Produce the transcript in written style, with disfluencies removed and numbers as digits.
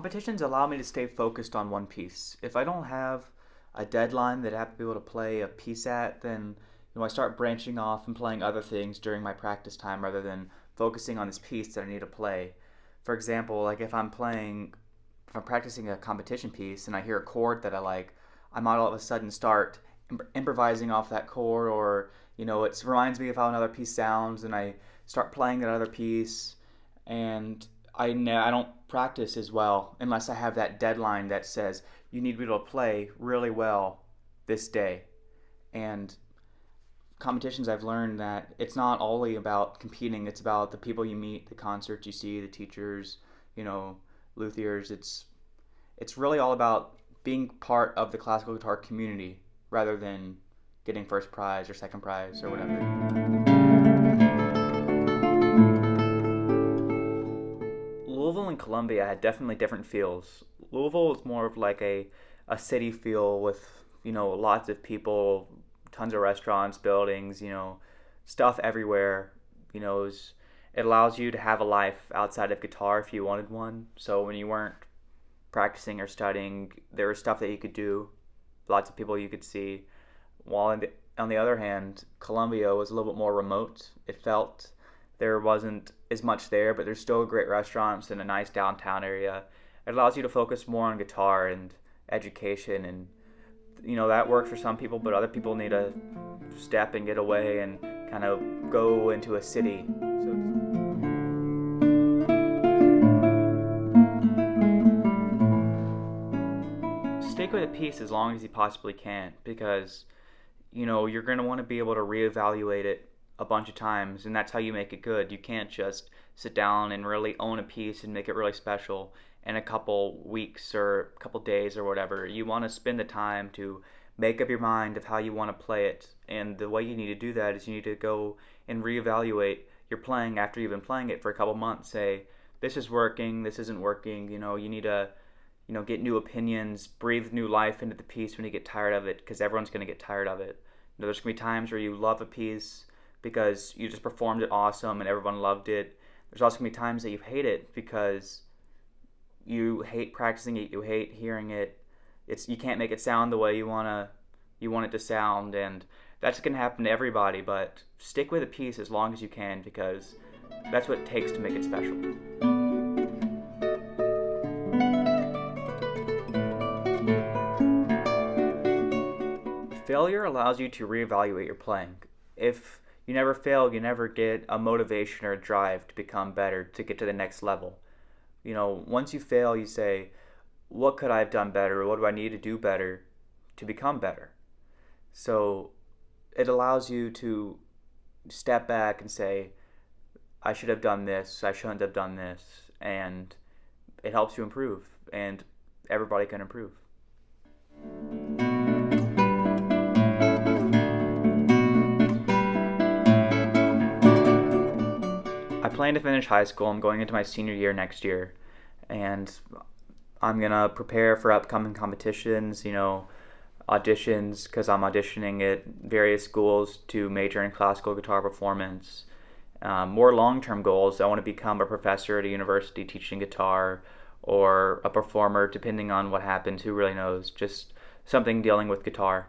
Competitions allow me to stay focused on one piece. If I don't have a deadline that I have to be able to play a piece at, then I start branching off and playing other things during my practice time rather than focusing on this piece that I need to play. For example, like if I'm practicing a competition piece and I hear a chord that I like, I might all of a sudden start improvising off that chord, or it reminds me of how another piece sounds, and I start playing that other piece, and I don't practice as well unless I have that deadline that says you need to be able to play really well this day. And competitions, I've learned that it's not only about competing, it's about the people you meet, the concerts you see, the teachers, luthiers. It's really all about being part of the classical guitar community rather than getting first prize or second prize or whatever. Louisville and Columbia had definitely different feels. Louisville is more of like a city feel with, lots of people, tons of restaurants, buildings, stuff everywhere. It allows you to have a life outside of guitar if you wanted one. So when you weren't practicing or studying, there was stuff that you could do, lots of people you could see. While on the other hand, Columbia was a little bit more remote. It felt there wasn't as much there, but there's still great restaurants and a nice downtown area. It allows you to focus more on guitar and education, and that works for some people, but other people need to step and get away and kind of go into a city. Stick with a piece as long as you possibly can, because you're going to want to be able to reevaluate it a bunch of times, and that's how you make it good. You can't just sit down and really own a piece and make it really special in a couple weeks or a couple days or whatever. You want to spend the time to make up your mind of how you want to play it, and the way you need to do that is you need to go and reevaluate your playing after you've been playing it for a couple months. Say, this is working, this isn't working. You need to get new opinions, breathe new life into the piece when you get tired of it, because everyone's going to get tired of it. There's going to be times where you love a piece because you just performed it awesome and everyone loved it. There's also going to be times that you hate it because you hate practicing it, you hate hearing it. You can't make it sound the way you want it to sound, and that's going to happen to everybody. But stick with a piece as long as you can, because that's what it takes to make it special. Failure allows you to reevaluate your playing. If you never fail, you never get a motivation or a drive to become better, to get to the next level. Once you fail, you say, what could I have done better? What do I need to do better to become better? So it allows you to step back and say, I should have done this, I shouldn't have done this, and it helps you improve, and everybody can improve. I plan to finish high school. I'm going into my senior year next year, and I'm going to prepare for upcoming competitions, auditions, because I'm auditioning at various schools to major in classical guitar performance. More long-term goals, I want to become a professor at a university teaching guitar, or a performer, depending on what happens, who really knows, just something dealing with guitar.